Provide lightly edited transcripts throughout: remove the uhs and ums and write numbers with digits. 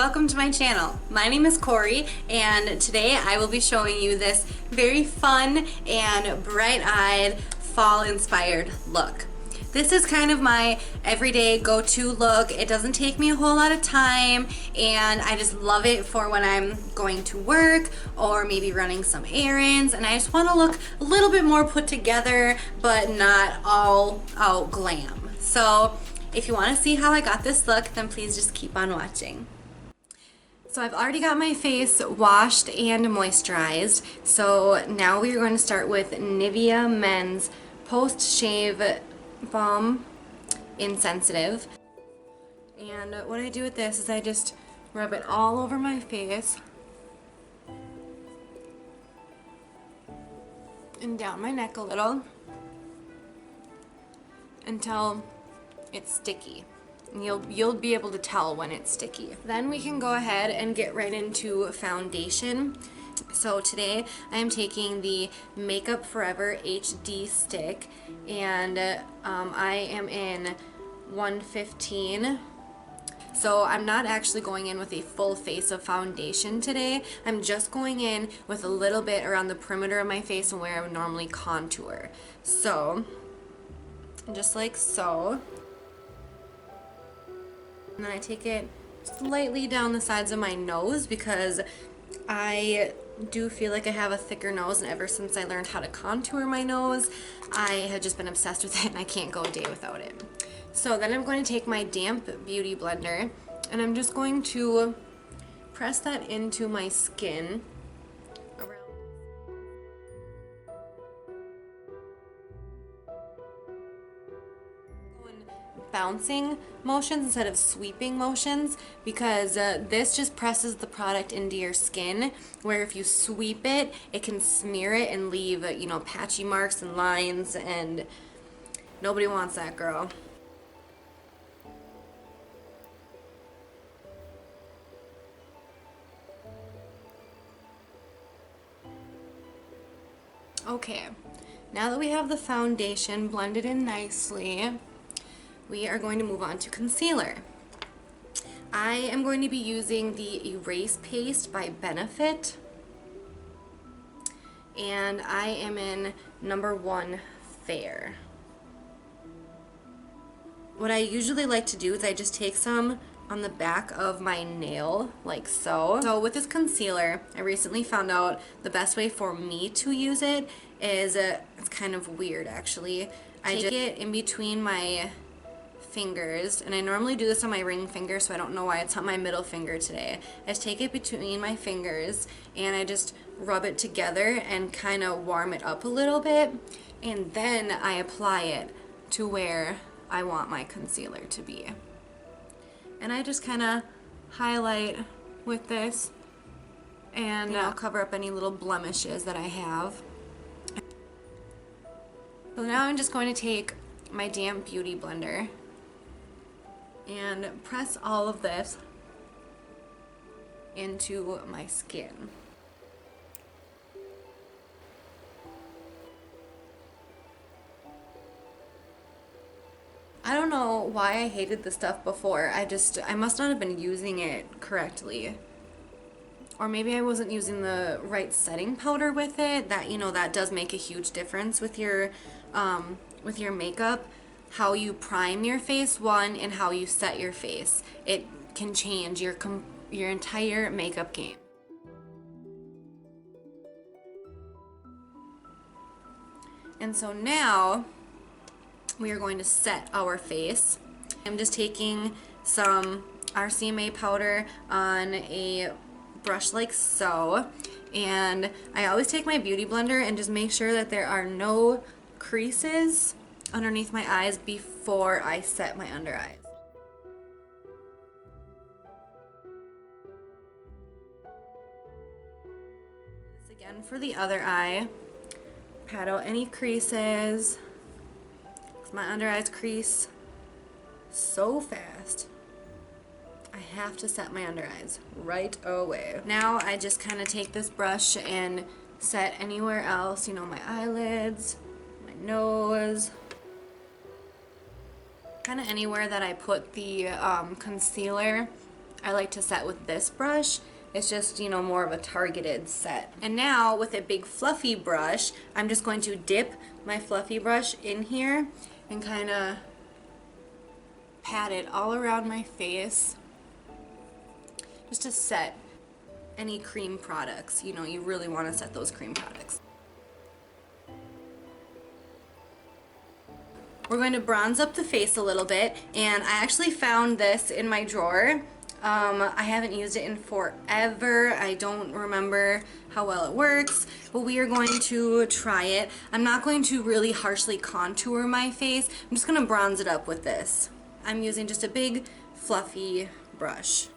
welcome to my channel. My name is Corey, and today I will be showing you this very fun and bright-eyed fall-inspired look. This is kind of my everyday go-to look. It doesn't take me a whole lot of time, and I just love it for when I'm going to work or maybe running some errands, and I just want to look a little bit more put together, but not all out glam. So if you want to see how I got this look, then please just keep on watching. So I've already got my face washed and moisturized. So now we're going to start with Nivea Men's Post Shave Balm Insensitive. And what I do with this is I just rub it all over my face and down my neck a little until it's sticky. And you'll be able to tell when it's sticky. Then we can go ahead and get right into foundation. So today I am taking the Makeup Forever HD stick, and I am in 115. So I'm not actually going in with a full face of foundation today. I'm just going in with a little bit around the perimeter of my face and where I would normally contour. So just like so. And then I take it slightly down the sides of my nose because I do feel like I have a thicker nose, and ever since I learned how to contour my nose, I have just been obsessed with it and I can't go a day without it. So then I'm going to take my damp beauty blender and I'm just going to press that into my skin around. Bouncing motions instead of sweeping motions, because this just presses the product into your skin, where if you sweep it, it can smear it and leave patchy marks and lines, and nobody wants that, girl. Okay, now that we have the foundation blended in nicely, we are going to move on to concealer. I am going to be using the Erase Paste by Benefit, and I am in number 1 Fair. What I usually like to do is I just take some on the back of my nail, like so. So with this concealer, I recently found out the best way for me to use it is, it's kind of weird actually. I take it in between my fingers, and I normally do this on my ring finger, so I don't know why it's on my middle finger today. I just take it between my fingers and I just rub it together and kind of warm it up a little bit, and then I apply it to where I want my concealer to be. And I just kind of highlight with this, and I'll cover up any little blemishes that I have. So now I'm just going to take my damp beauty blender and press all of this into my skin. I don't know why I hated this stuff before. I must not have been using it correctly. Or maybe I wasn't using the right setting powder with it. That does make a huge difference with your makeup. How you prime your face, one, and how you set your face. It can change your entire makeup game. And so now we are going to set our face. I'm just taking some RCMA powder on a brush like so, and I always take my beauty blender and just make sure that there are no creases underneath my eyes before I set my under eyes. This again for the other eye. Pat out any creases. My under eyes crease so fast. I have to set my under eyes right away. Now I just kind of take this brush and set anywhere else, my eyelids, my nose, kind of anywhere that I put the concealer. I like to set with this brush. It's just, you know, more of a targeted set. And now with a big fluffy brush, I'm just going to dip my fluffy brush in here and kind of pat it all around my face just to set any cream products. You know, you really want to set those cream products. We're going to bronze up the face a little bit, and I actually found this in my drawer. I haven't used it in forever. I don't remember how well it works, but we are going to try it. I'm not going to really harshly contour my face. I'm just going to bronze it up with this. I'm using just a big fluffy brush.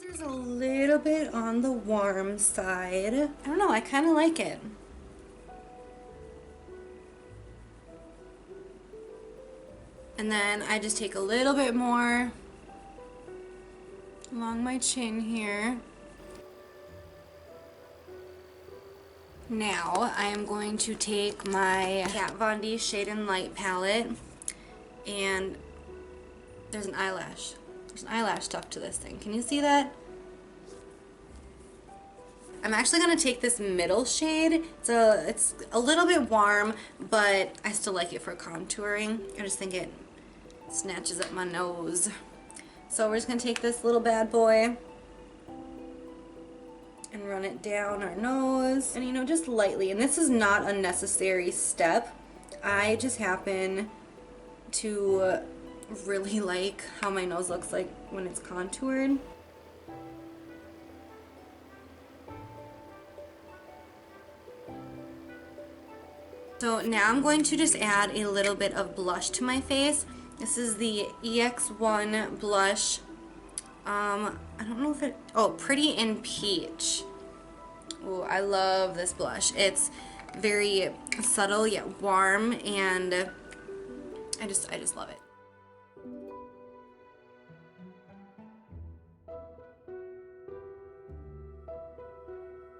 Bronzer's a little bit on the warm side. I don't know, I kind of like it. And then I just take a little bit more along my chin here. Now I am going to take my Kat Von D Shade and Light palette, and there's an eyelash. There's an eyelash stuck to this thing. Can you see that? I'm actually going to take this middle shade. It's a little bit warm, but I still like it for contouring. I just think it snatches up my nose. So we're just going to take this little bad boy and run it down our nose. And, you know, just lightly. And this is not a necessary step. I just happen to really like how my nose looks like when it's contoured. So now I'm going to just add a little bit of blush to my face. This is the EX1 blush. I don't know if it, oh, Pretty in Peach. Oh, I love this blush. It's very subtle yet warm, and I just love it.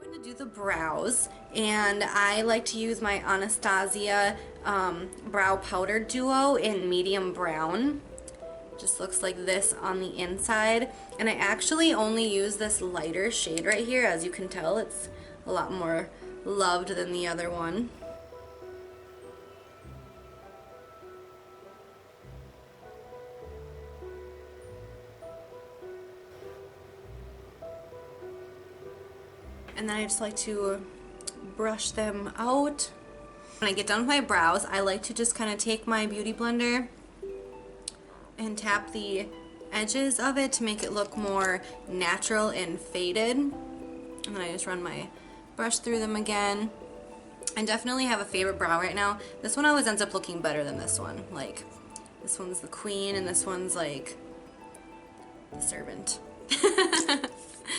I'm going to do the brows, and I like to use my Anastasia brow powder duo in medium brown. Just looks like this on the inside, and I actually only use this lighter shade right here. As you can tell, it's a lot more loved than the other one. And then I just like to brush them out. When I get done with my brows, I like to just kind of take my beauty blender and tap the edges of it to make it look more natural and faded. And then I just run my brush through them again. I definitely have a favorite brow right now. This one always ends up looking better than this one. Like, this one's the queen and this one's like the servant.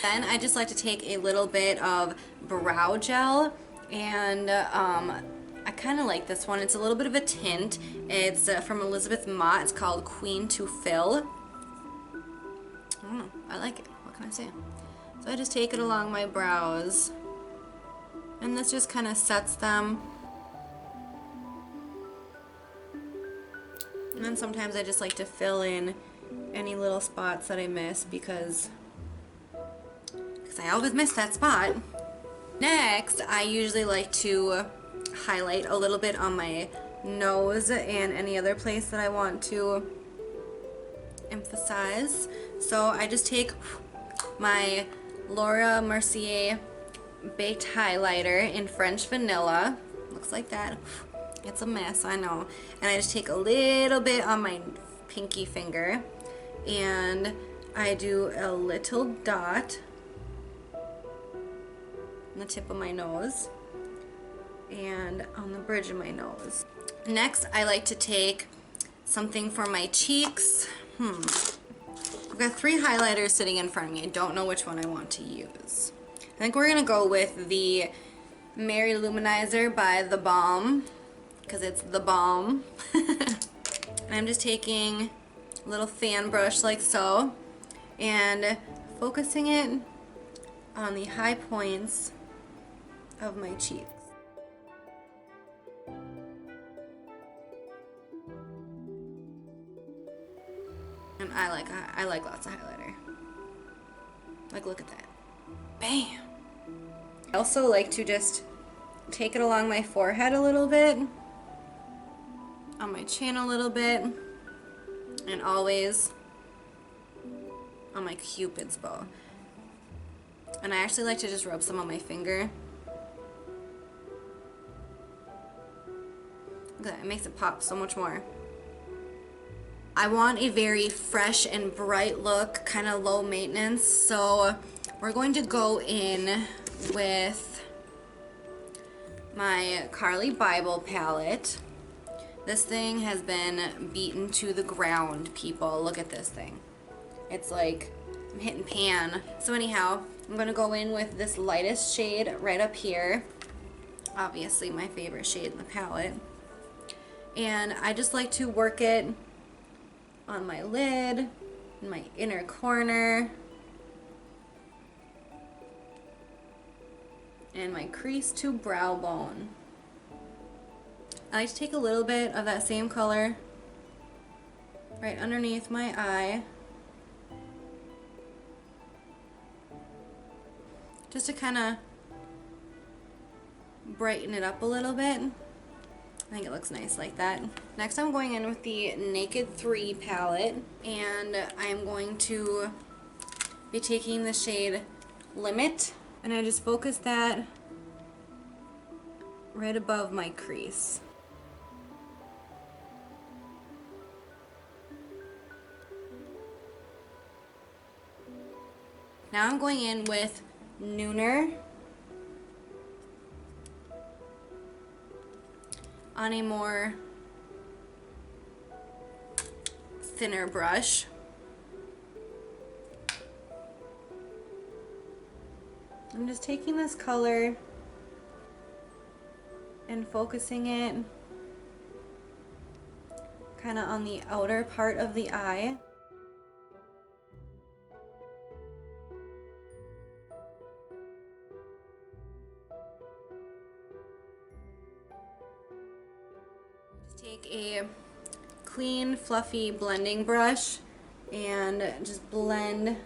Then I just like to take a little bit of brow gel, and I kind of like this one. It's a little bit of a tint. It's from Elizabeth Mott. It's called Queen to Fill. I don't know. I like it. What can I say? So I just take it along my brows, and this just kind of sets them. And then sometimes I just like to fill in any little spots that I miss because I always miss that spot. Next, I usually like to highlight a little bit on my nose and any other place that I want to emphasize. So I just take my Laura Mercier Baked Highlighter in French Vanilla. Looks like that. It's a mess, I know. And I just take a little bit on my pinky finger, and I do a little dot on the tip of my nose and on the bridge of my nose. Next, I like to take something for my cheeks. I've got 3 highlighters sitting in front of me. I don't know which one I want to use. I think we're gonna go with the Mary Luminizer by The Balm, because it's the bomb. And I'm just taking a little fan brush like so and focusing it on the high points of my cheeks. And I like lots of highlighter. Like, look at that. Bam! I also like to just take it along my forehead a little bit, on my chin a little bit, and always on my Cupid's bow. And I actually like to just rub some on my finger. Look at that, it makes it pop so much more. I want a very fresh and bright look, kind of low maintenance, so we're going to go in with my Carli Bybel palette. This thing has been beaten to the ground, people. Look at this thing. It's like I'm hitting pan. So anyhow, I'm going to go in with this lightest shade right up here. Obviously my favorite shade in the palette. And I just like to work it on my lid, in my inner corner, and my crease to brow bone. I like to take a little bit of that same color right underneath my eye, just to kind of brighten it up a little bit. I think it looks nice like that. Next I'm going in with the Naked 3 palette, and I'm going to be taking the shade Limit, and I just focus that right above my crease. Now I'm going in with Nooner on a more thinner brush. I'm just taking this color and focusing it kind of on the outer part of the eye. Take a clean, fluffy blending brush and just blend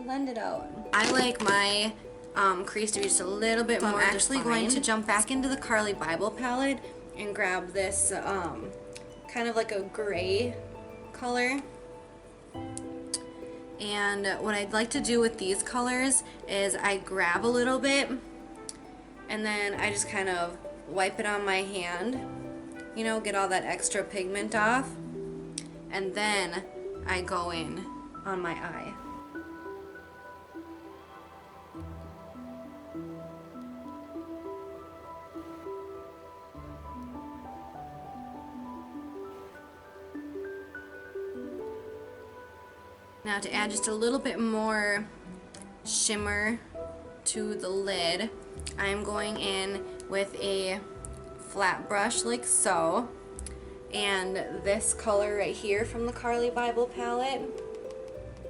it out. I like my crease to be just a little bit more defined. I'm actually going to jump back into the Carli Bybel palette and grab this kind of like a gray color. And what I'd like to do with these colors is I grab a little bit and then I just kind of wipe it on my hand, you know, get all that extra pigment off, and then I go in on my eye. Now to add just a little bit more shimmer to the lid, I'm going in with a flat brush like so, and this color right here from the Carli Bybel palette,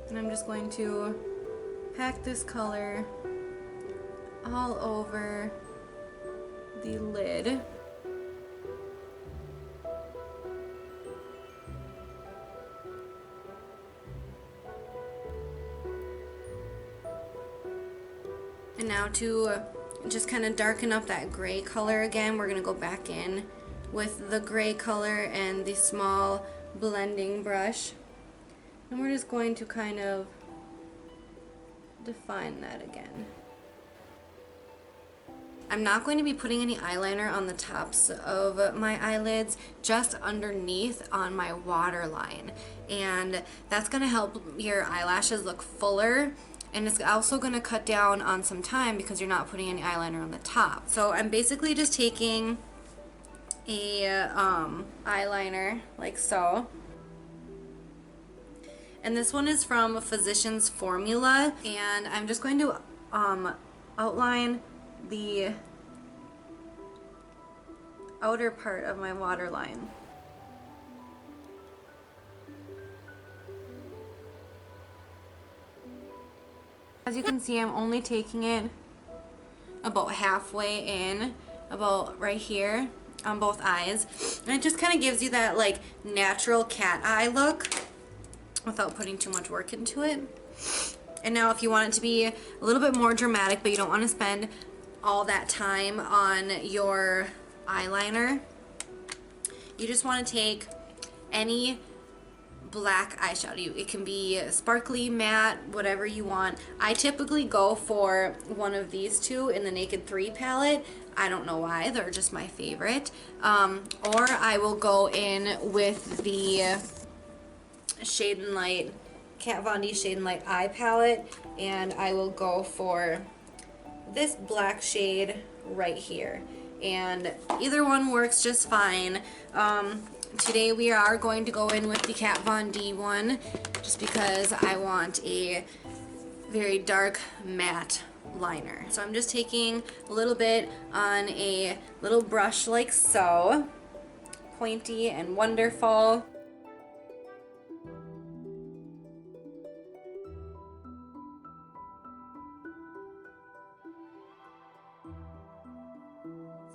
and I'm just going to pack this color all over the lid. And now to just kind of darken up that gray color again, we're going to go back in with the gray color and the small blending brush. And we're just going to kind of define that again. I'm not going to be putting any eyeliner on the tops of my eyelids, just underneath on my waterline. And that's going to help your eyelashes look fuller. And it's also going to cut down on some time because you're not putting any eyeliner on the top. So I'm basically just taking a eyeliner like so. And this one is from Physicians Formula. And I'm just going to outline the outer part of my waterline. as you can see, I'm only taking it about halfway in, about right here on both eyes. And it just kind of gives you that like natural cat eye look without putting too much work into it. And now if you want it to be a little bit more dramatic, but you don't want to spend all that time on your eyeliner, you just want to take any black eyeshadow. It can be sparkly, matte, whatever you want. I typically go for one of these two in the Naked 3 palette. I don't know why, they're just my favorite. Or I will go in with the Shade and Light, Kat Von D Shade and Light eye palette, and I will go for this black shade right here. And either one works just fine. Today we are going to go in with the Kat Von D one, just because I want a very dark matte liner. So I'm just taking a little bit on a little brush like so, pointy and wonderful.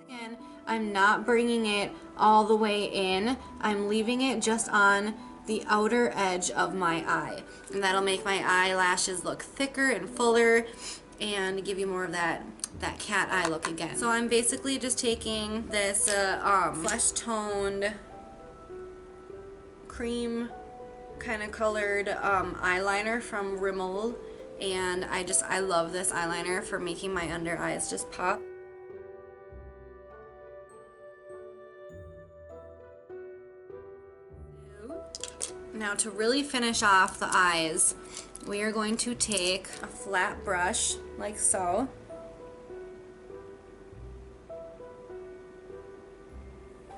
Again, I'm not bringing it all the way in. I'm leaving it just on the outer edge of my eye. And that'll make my eyelashes look thicker and fuller and give you more of that cat eye look again. So I'm basically just taking this flesh toned cream kind of colored eyeliner from Rimmel, and I love this eyeliner for making my under eyes just pop. Now to really finish off the eyes, we are going to take a flat brush like so.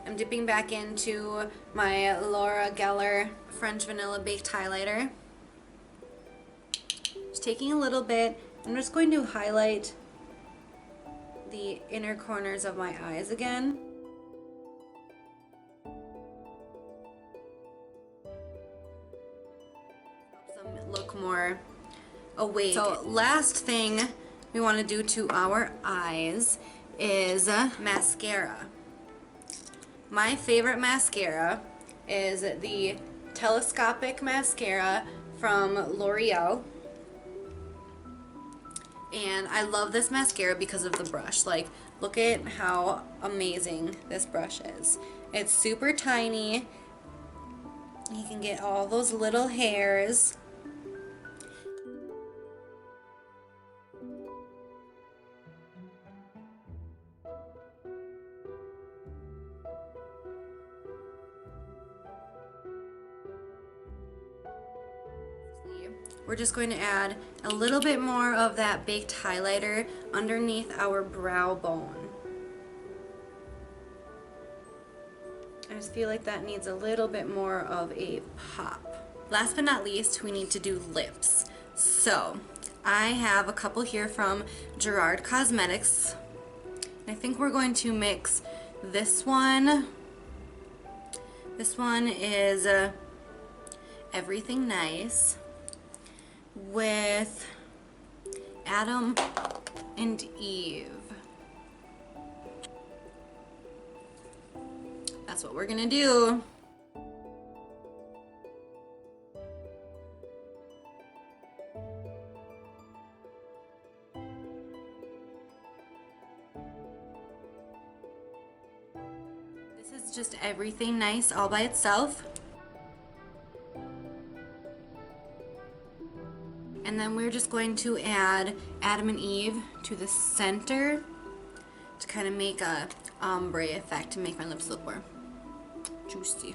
I'm dipping back into my Laura Geller French Vanilla Baked Highlighter. Just taking a little bit, I'm just going to highlight the inner corners of my eyes again. Look more awake. So last thing we want to do to our eyes is mascara. My favorite mascara is the Telescopic Mascara from L'Oreal. And I love this mascara because of the brush. Like, look at how amazing this brush is. It's super tiny. You can get all those little hairs. We're just going to add a little bit more of that baked highlighter underneath our brow bone. I just feel like that needs a little bit more of a pop. Last but not least, we need to do lips. So I have a couple here from Gerard Cosmetics. I think we're going to mix this one. This one is Everything Nice with Adam and Eve. That's what we're gonna do. This is just Everything Nice all by itself. And then we're just going to add Adam and Eve to the center to kind of make a ombre effect to make my lips look more juicy.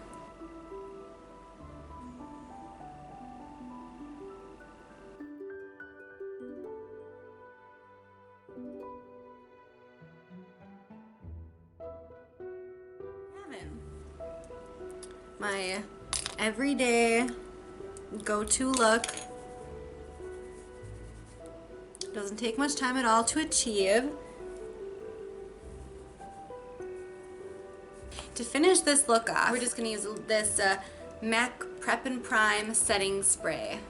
My everyday go-to look. Doesn't take much time at all to achieve. To finish this look off, we're just going to use this MAC Prep and Prime Setting Spray.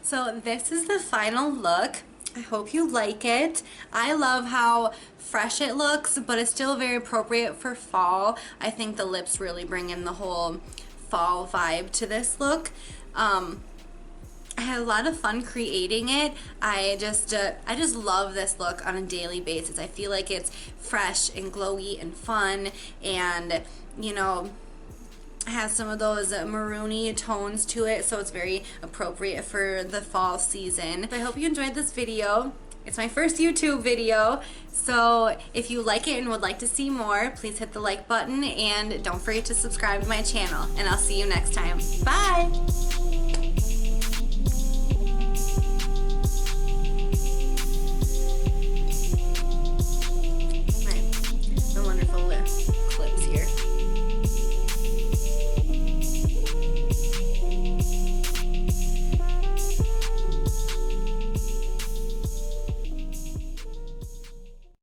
So this is the final look. I hope you like it. I love how fresh it looks, but it's still very appropriate for fall. I think the lips really bring in the whole fall vibe to this look. I had a lot of fun creating it. I just love this look on a daily basis. I feel like it's fresh and glowy and fun, and you know, has some of those maroony tones to it, so it's very appropriate for the fall season. I hope you enjoyed this video. It's my first YouTube video, so if you like it and would like to see more, please hit the like button and don't forget to subscribe to my channel, and I'll see you next time. Bye!